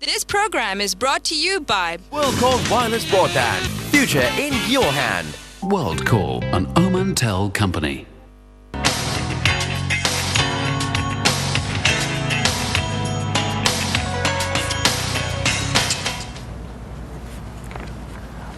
This program is brought to you by WorldCall Wireless Broadband. Future in your hand. WorldCall, an Omantel company.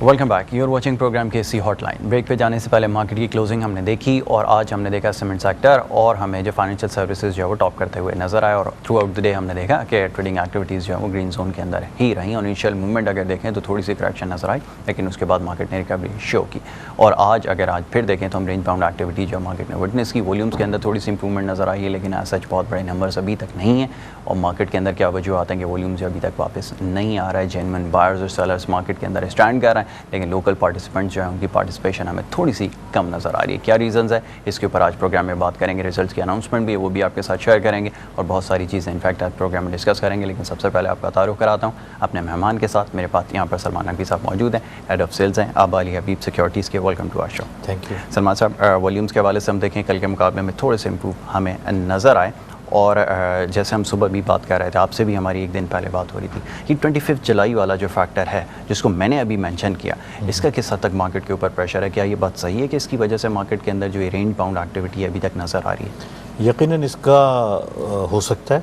Welcome back. You are watching programme KC hotline. Break पे जाने से पहले market की closing हमने देखी और आज हमने देखा सीमेंट सेक्टर और हमें जो फाइनेंशियल सर्विसेज जो है वो टॉप करते हुए नजर आए और थ्रू आउट द डे हमने देखा कि ट्रेडिंग एक्टिविटीज़ जो है वो ग्रीन जोन के अंदर ही रही और इनिशियल मूवमेंट अगर देखें तो थोड़ी सी करेक्शन नजर आई, लेकिन उसके बाद मार्केट ने रिकवरी शो की। और आज फिर देखें तो हम रेंज बाउंड एक्टिविटी जो मार्केट ने विटनेस की, वॉल्यूम्स के अंदर थोड़ी सी इंप्रूवमेंट नजर आई है, लेकिन एज सच बहुत बड़े नंबर्स अभी तक नहीं है। और मार्केट के अंदर क्या वजूहत हैं कि वॉल्यूम्स अभी तक वापस नहीं आ रहा है। जेन्युइन बायर्स और सेलर्स मार्केट के अंदर स्टैंड कर रहे हैं, लेकिन लोकल पार्टिसिपेंट्स जो है उनकी पार्टिसिपेशन हमें थोड़ी सी कम नज़र आ रही है। क्या रीज़न्स है, इसके ऊपर आज प्रोग्राम में बात करेंगे। रिजल्ट्स की अनाउंसमेंट भी है, वो भी आपके साथ शेयर करेंगे और बहुत सारी चीज़ें इनफैक्ट आज प्रोग्राम में डिस्कस करेंगे। लेकिन सबसे पहले आपका तारुफ कराता हूँ अपने मेहमान के साथ। मेरे पास यहाँ पर सलमान नकवी साहब मौजूद हैं, हेड ऑफ सेल्स हैं आबा अली हबीब सिक्योरिटीज़ के। Welcome to our show. Thank you Salman sahab, volumes के हवाले से हम देखें कल के मुकाबले में थोड़े से इम्प्रूव हमें नज़र आए और जैसे हम सुबह भी बात कर रहे थे, आपसे भी हमारी एक दिन पहले बात हो रही थी कि 25 जुलाई वाला जो फैक्टर है जिसको मैंने अभी मेंशन किया, इसका किस हद तक मार्केट के ऊपर प्रेशर है? क्या ये बात सही है कि इसकी वजह से मार्केट के अंदर जो ये रेंज बाउंड एक्टिविटी अभी तक नज़र आ रही है? यकीनन इसका हो सकता है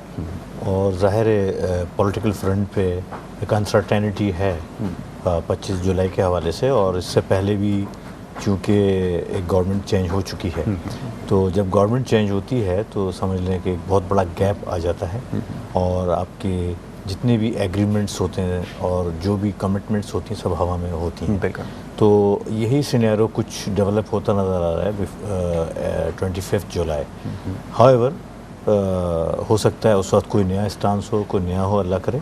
और ज़ाहिर है पॉलिटिकल फ्रंट पे एक अनसर्टेनिटी है 25 जुलाई के हवाले से, और इससे पहले भी चूँकि एक गवर्नमेंट चेंज हो चुकी है, तो जब गवर्नमेंट चेंज होती है तो समझ लें कि एक बहुत बड़ा गैप आ जाता है और आपके जितने भी एग्रीमेंट्स होते हैं और जो भी कमिटमेंट्स होती हैं सब हवा में होती हैं। तो यही सिनेरियो कुछ डेवलप होता नज़र आ रहा है 25 जुलाई। हाउएवर हो सकता है उस वक्त कोई नया स्टांस हो, कोई नया हो, अल्लाह करे,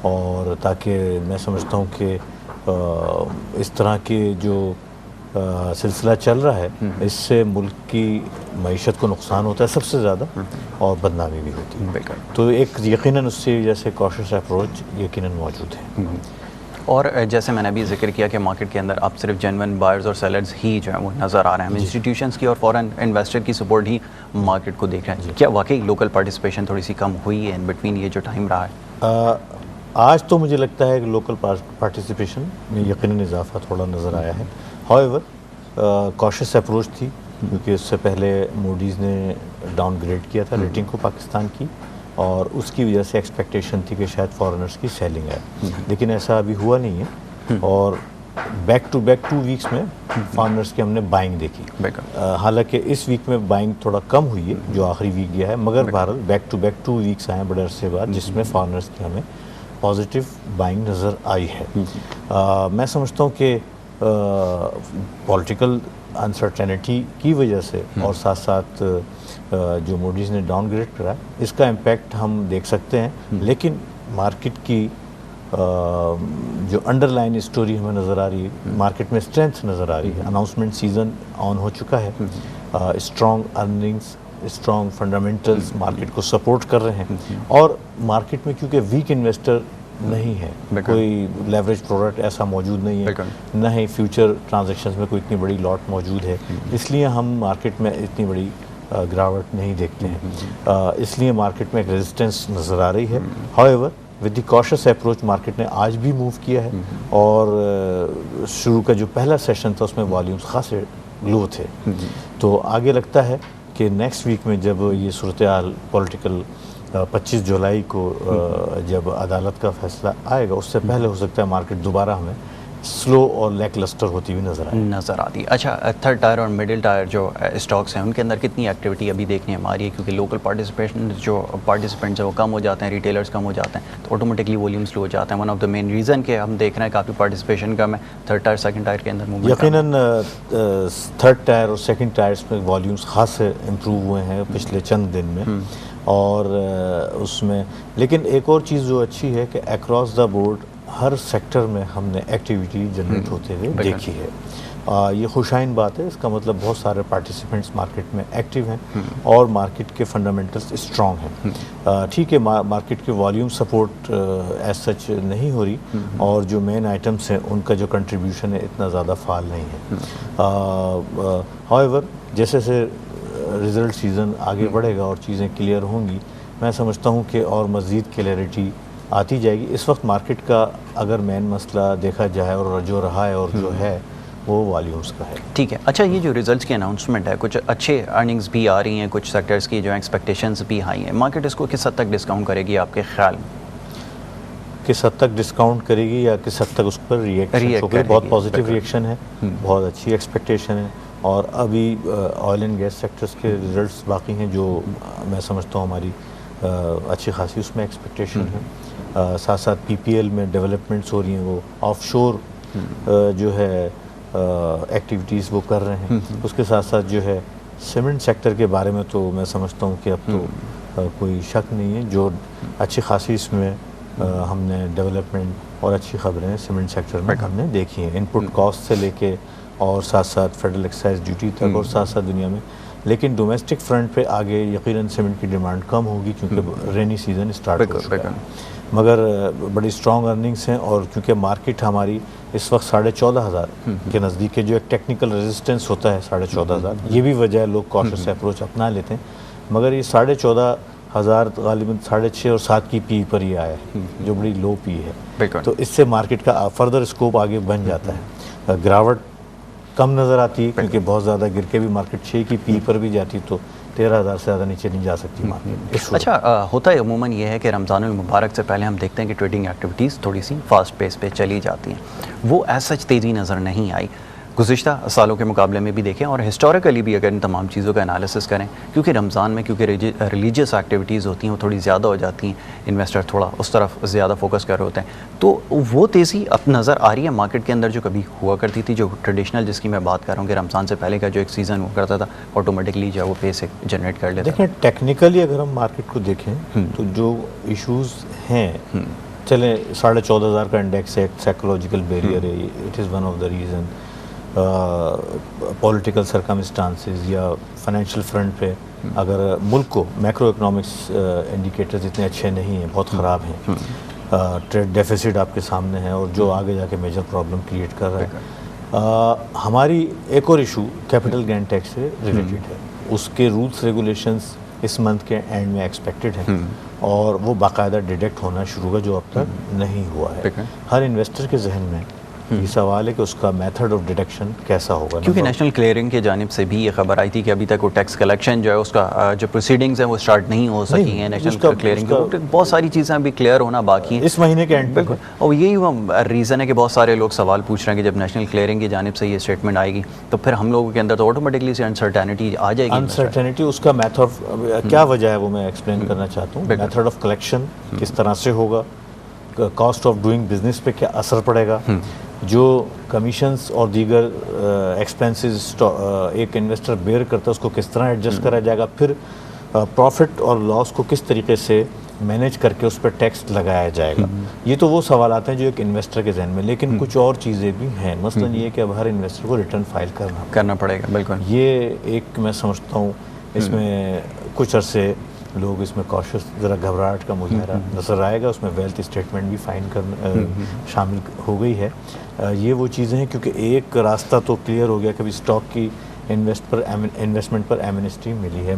और ताकि मैं समझता हूँ कि इस तरह के जो सिलसिला चल रहा है इससे मुल्क की मईशत को नुकसान होता है सबसे ज़्यादा और बदनामी भी होती है। तो एक यकीनन उससे जैसे कॉशियस अप्रोच यकीनन मौजूद है। और जैसे मैंने अभी जिक्र किया कि मार्केट के अंदर अब सिर्फ जेन्युइन बायर्स और सेलर्स ही जो है वो नज़र आ रहे हैं। हम इंस्टीट्यूशंस की और फॉरेन इन्वेस्टर की सपोर्ट ही मार्केट को देख रहे हैं। क्या वाकई लोकल पार्टिसिपेशन थोड़ी सी कम हुई है इन बिटवीन ये जो टाइम रहा है? आज तो मुझे लगता है कि लोकल पार्टिसिपेशन में यकीनन इजाफा थोड़ा नज़र आया है। हाउएवर कॉशियस अप्रोच थी क्योंकि इससे पहले मूडीज़ ने डाउनग्रेड किया था रेटिंग को पाकिस्तान की, और उसकी वजह से एक्सपेक्टेशन थी कि शायद फॉरेनर्स की सेलिंग है, लेकिन ऐसा अभी हुआ नहीं है। और बैक टू बैक 2 वीक्स में फॉरेनर्स की हमने बाइंग देखी। हालांकि इस वीक में बाइंग थोड़ा कम हुई है जो आखिरी वीक गया है, मगर बहरहाल बैक टू बैक 2 वीक्स आए बड़े अरसे बाद जिसमें फॉरेनर्स की हमें पॉजिटिव बाइंग नज़र आई है। मैं समझता हूँ कि पॉलिटिकल अनसर्टेनिटी की वजह से और साथ साथ जो मूडीज़ ने डाउनग्रेड करा इसका इम्पैक्ट हम देख सकते हैं, लेकिन मार्केट की जो अंडरलाइन स्टोरी हमें नज़र आ रही है, मार्केट में स्ट्रेंथ नज़र आ रही है। अनाउंसमेंट सीज़न ऑन हो चुका है, strong earnings, strong fundamentals market को सपोर्ट कर रहे हैं, और मार्केट में क्योंकि वीक इन्वेस्टर नहीं है, कोई लेवरेज प्रोडक्ट ऐसा मौजूद नहीं है, न ही फ्यूचर ट्रांजैक्शंस में कोई इतनी बड़ी लॉट मौजूद है, इसलिए हम मार्केट में इतनी बड़ी गिरावट नहीं देखते हैं। इसलिए मार्केट में एक रेजिस्टेंस नज़र आ रही है। However with the cautious approach market ने आज भी मूव किया है, और शुरू का जो पहला सेशन था उसमें वॉल्यूम्स खासे लो थे। तो आगे लगता है कि नेक्स्ट वीक में जब ये सूरत हाल पॉलिटिकल 25 जुलाई को जब अदालत का फैसला आएगा उससे पहले हो सकता है मार्केट दोबारा हमें स्लो और लैकलस्टर होती हुई नज़र आती है। अच्छा, थर्ड टायर और मिडिल टायर जो स्टॉक्स हैं उनके अंदर कितनी एक्टिविटी अभी देखने में आ रही है? क्योंकि लोकल पार्टिसिपेंट्स हैं वो कम हो जाते हैं, रिटेलर्स कम हो जाते हैं, तो ऑटोमेटिकली वॉल्यूम स्लो हो जाते हैं। One of the main reason के हम देख रहे हैं काफ़ी पार्टिसिपेशन कम है थर्ड टायर सेकंड टायर के अंदर मूवमेंट। यकीनन थर्ड टायर और सेकंड टायर्स में वॉल्यूम्स खास इम्प्रूव हुए हैं पिछले चंद दिन में, और उसमें लेकिन एक और चीज़ जो अच्छी है कि across the board her sector में हमने एक्टिविटी जनरेट होते हुए देखी है। ये खुशाइन बात है, इसका मतलब बहुत सारे पार्टिसिपेंट्स मार्केट में एक्टिव हैं और मार्केट के फंडामेंटल्स स्ट्रॉन्ग हैं। ठीक है, मार्केट के वॉल्यूम सपोर्ट एज सच नहीं हो रही, और जो मेन आइटम्स हैं उनका जो कंट्रीब्यूशन है इतना ज़्यादा फाल नहीं है। हाउएवर जैसे जैसे रिज़ल्ट सीज़न आगे बढ़ेगा और चीज़ें क्लियर होंगी, मैं समझता हूँ कि और मज़ीद क्लियरिटी आती जाएगी। इस वक्त मार्केट का अगर मेन मसला देखा जाए और जो रहा है और जो है वो वॉल्यूम्स का है। ठीक है। अच्छा, ये जो रिजल्ट्स की अनाउंसमेंट है, कुछ अच्छे अर्निंग्स भी आ रही हैं, कुछ सेक्टर्स की जो एक्सपेक्टेशंस भी हाई हैं, मार्केट इसको किस हद तक डिस्काउंट करेगी आपके ख्याल में? किस हद तक डिस्काउंट करेगी या किस हद तक उस पर रिएक्शन होगी? बहुत पॉजिटिव रिएक्शन है, बहुत अच्छी एक्सपेक्टेशन है। और अभी ऑयल एंड गैस सेक्टर्स के रिजल्ट्स बाकी हैं जो मैं समझता हूँ हमारी अच्छी खासी उसमें एक्सपेक्टेशन है। साथ साथ पीपीएल में डेवलपमेंट्स हो रही हैं, वो ऑफशोर जो है एक्टिविटीज़ वो कर रहे हैं। उसके साथ साथ जो है सीमेंट सेक्टर के बारे में तो मैं समझता हूँ कि अब तो कोई शक नहीं है, जो अच्छी खासी इसमें हमने डेवलपमेंट और अच्छी खबरें सीमेंट सेक्टर में हमने देखी हैं, इनपुट कॉस्ट से लेके और साथ साथ फेडरल एक्साइज ड्यूटी तक और साथ साथ दुनिया में। लेकिन डोमेस्टिक फ्रंट पे आगे यकीनन सीमेंट की डिमांड कम होगी क्योंकि रेनी सीज़न स्टार्ट हो चुका है, मगर बड़ी स्ट्रॉन्ग अर्निंग्स हैं। और क्योंकि मार्केट हमारी इस वक्त 14,500 के नज़दीक है, जो एक टेक्निकल रेजिस्टेंस होता है 14,500, ये भी वजह है लोग कॉशियस अप्रोच अपना लेते हैं, मगर ये 14,500 गालिबन 6.5 और 7 की पी पर ही आया है, जो बड़ी लो पी है। तो इससे मार्केट का फर्दर स्कोप आगे बन जाता है। गिरावट कम नज़र आती है क्योंकि बहुत ज़्यादा गिर के भी मार्केट 6 की पी पर भी जाती, तो 13,000 से ज़्यादा नीचे नहीं जा सकती मार्केट। अच्छा, होता है अमूमन ये है कि रमज़ानुल मुबारक से पहले हम देखते हैं कि ट्रेडिंग एक्टिविटीज़ थोड़ी सी फास्ट पेस पे चली जाती हैं, वो एज सच तेज़ी नज़र नहीं आई गुज़िश्ता सालों के मुकाबले में भी देखें, और हिस्टोरिकली भी अगर इन तमाम चीज़ों का एनालिसिस करें, क्योंकि रमज़ान में क्योंकि रिलीजियस एक्टिविटीज़ होती हैं वो थोड़ी ज़्यादा हो जाती हैं, इन्वेस्टर थोड़ा उस तरफ ज़्यादा फोकस कर रहे होते हैं, तो वो तेज़ी अब नज़र आ रही है मार्केट के अंदर जो कभी हुआ करती थी, जो ट्रेडिशनल जिसकी मैं बात कर रहा हूँ कि रमज़ान से पहले का जो एक सीज़न हुआ करता था ऑटोमेटिकली जो वो पेस जनरेट कर लेता। देखें टेक्निकली अगर हम मार्केट को देखें तो जो इशूज़ हैं, चले 14,500 का इंडेक्स है, साइकोलॉजिकल बैरियर है, it is one of the reason. Political circumstances या फाइनेंशियल फ्रंट पे अगर मुल्क को मैक्रो इकोनॉमिक्स इंडिकेटर्स इतने अच्छे नहीं हैं, बहुत ख़राब हैं, ट्रेड डेफिसिट आपके सामने है और जो आगे जाके मेजर प्रॉब्लम क्रिएट कर रहा है। हमारी एक और इशू कैपिटल गेन टैक्स से रिलेटेड है, उसके रूल्स रेगुलेशंस इस मंथ के एंड में एक्सपेक्टेड हैं और वो बाकायदा डिटेक्ट होना शुरू होगा, जो अब तक नहीं हुआ है। हर इन्वेस्टर के जहन में ये सवाल है कि उसका मेथड ऑफ डिडक्शन कैसा होगा, क्योंकि नेशनल क्लियरिंग की जानिब से भी ये खबर आई थी कि अभी तक वो टैक्स कलेक्शन जो है उसका जो प्रोसीडिंग्स हैं वो स्टार्ट नहीं हो सकी हैं। नेशनल क्लियरिंग बहुत सारी चीज़ें अभी क्लियर होना बाकी हैं इस महीने के एंड पे, और यही रीज़न है कि बहुत सारे लोग सवाल पूछ रहे हैं कि जब नेशनल क्लियरिंग की जानिब से ये स्टेटमेंट आएगी तो फिर हम लोगों के अंदर तो ऑटोमेटिकली से अनसर्टेनिटी आ जाएगी। अनसर्टेनिटी उसका मेथड क्या वजह है वो मैं एक्सप्लेन करना चाहता हूँ। मेथड ऑफ कलेक्शन किस तरह से होगा, कॉस्ट ऑफ डूइंग बिजनेस पे क्या असर पड़ेगा, जो कमीशंस और दीगर एक्सपेंसेस एक इन्वेस्टर बेयर करता है उसको किस तरह एडजस्ट करा जाएगा, फिर प्रॉफिट और लॉस को किस तरीके से मैनेज करके उस पर टैक्स लगाया जाएगा। ये तो वो सवाल आते हैं जो एक इन्वेस्टर के जहन में, लेकिन कुछ और चीज़ें भी हैं। मसलन ये कि अब हर इन्वेस्टर को रिटर्न फाइल करना पड़ेगा। बिल्कुल, ये एक मैं समझता हूँ इसमें कुछ अरसे लोग इसमें कॉशियस ज़रा घबराहट का मुजाहरा नज़र आएगा। उसमें वेल्थ स्टेटमेंट भी फाइन करना शामिल हो गई है। ये वो चीज़ें हैं क्योंकि एक रास्ता तो क्लियर हो गया कि स्टॉक की इन्वेस्टमेंट पर एमनेस्टी मिली है,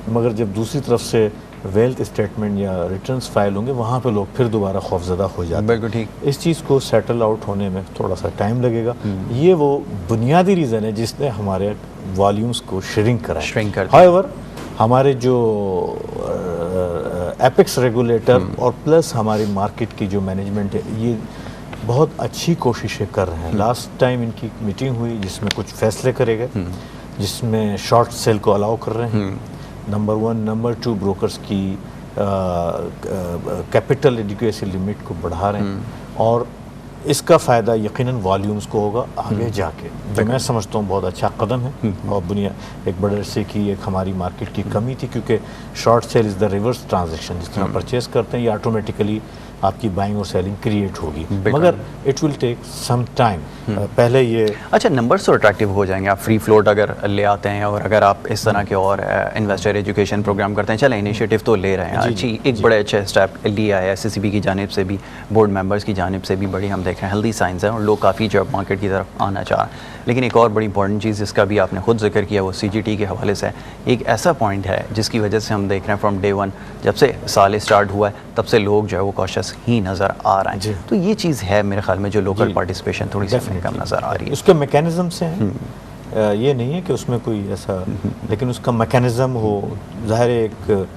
मगर जब दूसरी तरफ से वेल्थ स्टेटमेंट या रिटर्न्स फाइल होंगे वहाँ पे लोग फिर दोबारा खौफजदा हो जाते हैं। बिल्कुल ठीक। इस चीज़ को सेटल आउट होने में थोड़ा सा टाइम लगेगा। ये वो बुनियादी रीज़न है जिसने हमारे वॉल्यूम्स को श्रिंक करा। हाउएवर हमारे जो एपेक्स रेगुलेटर और प्लस हमारी मार्केट की जो मैनेजमेंट है ये बहुत अच्छी कोशिशें कर रहे हैं। लास्ट टाइम इनकी मीटिंग हुई जिसमें कुछ फैसले करे गए, जिसमें शॉर्ट सेल को अलाउ कर रहे हैं, नंबर 1, नंबर 2 ब्रोकर्स की कैपिटल एडिक्वेसी लिमिट को बढ़ा रहे हैं और इसका फ़ायदा यकीनन वॉल्यूम्स को होगा आगे जाके, जो मैं समझता हूँ बहुत अच्छा कदम है। और दुनिया एक बड़े अरसे की एक हमारी मार्केट की कमी थी क्योंकि short cell is the reverse transaction, जिस तरह परचेस करते हैं ये ऑटोमेटिकली आपकी बाइंग और सेलिंग क्रिएट होगी, मगर it will take some time. पहले ये अच्छा नंबर्स तो अट्रैक्टिव हो जाएंगे, आप फ्री फ्लोट अगर ले आते हैं और अगर आप इस तरह के और इन्वेस्टर एजुकेशन प्रोग्राम करते हैं, चले इनिशिएटिव तो ले रहे हैं, अच्छी एक बड़े अच्छे स्टेप लिया है SCCB की जानिब से भी, बोर्ड मेंबर्स की जानिब से भी बड़ी हम देख रहे हैं हेल्दी साइंस है और लोग काफ़ी जॉब मार्केट की तरफ आना चाह रहे हैं। लेकिन एक और बड़ी इंपॉर्टेंट चीज़ जिसका भी आपने खुद जिक्र किया वो CGT के हवाले से एक ऐसा पॉइंट है जिसकी वजह से हम देख रहे हैं फ्रॉम डे 1 जब से साल स्टार्ट हुआ है तब से लोग जो है वो कॉशियस इश्यूज ही नज़र आ रहे जी। हैं। तो ये चीज़ है मेरे ख्याल में जो लोकल जी। पार्टिसिपेशन थोड़ी सी हमें कम Definitely. नज़र आ रही है। उसके मैकेनिज्म से हैं ये नहीं है कि उसमें कोई ऐसा लेकिन उसका मैकेनिज्म हो ज़ाहिर है एक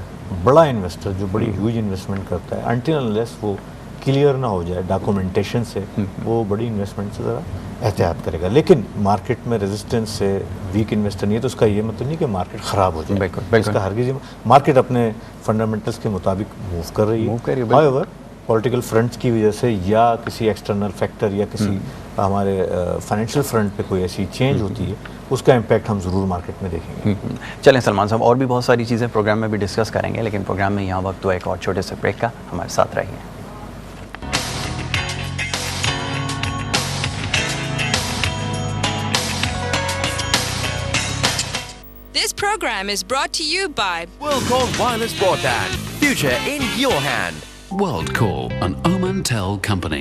बड़ा इन्वेस्टर जो बड़ी ह्यूज इन्वेस्टमेंट करता है अनटिल अनलेस वो क्लियर ना हो जाए डॉक्यूमेंटेशन से वो बड़ी इन्वेस्टमेंट से ज़रा एहतियात करेगा। लेकिन मार्केट में रेजिस्टेंस से वीक इन्वेस्टर नहीं है तो उसका ये मतलब नहीं कि मार्केट ख़राब हो जाए। बिल्कुल, बिल्कुल। इसका हरगिज़ मार्केट अपने फंडामेंटल्स के मुताबिक मूव कर रही Move कर रही है। है, बिल्कुल। However, पॉलिटिकल फ्रंट की वजह से या किसी एक्सटर्नल फैक्टर या किसी हमारे फाइनेंशियल फ्रंट पे कोई ऐसी चेंज होती है उसका इम्पैक्ट हम ज़रूर मार्केट में देखेंगे। चलें सलमान साहब, और भी बहुत सारी चीज़ें प्रोग्राम में भी डिस्कस करेंगे, लेकिन प्रोग्राम में यहाँ वक्त हुआ एक और छोटे से ब्रेक का। हमारे साथ रहिए। This program is brought to you by Worldcall Wireless Broadband. Future in your hand. WorldCall, an Omantel company.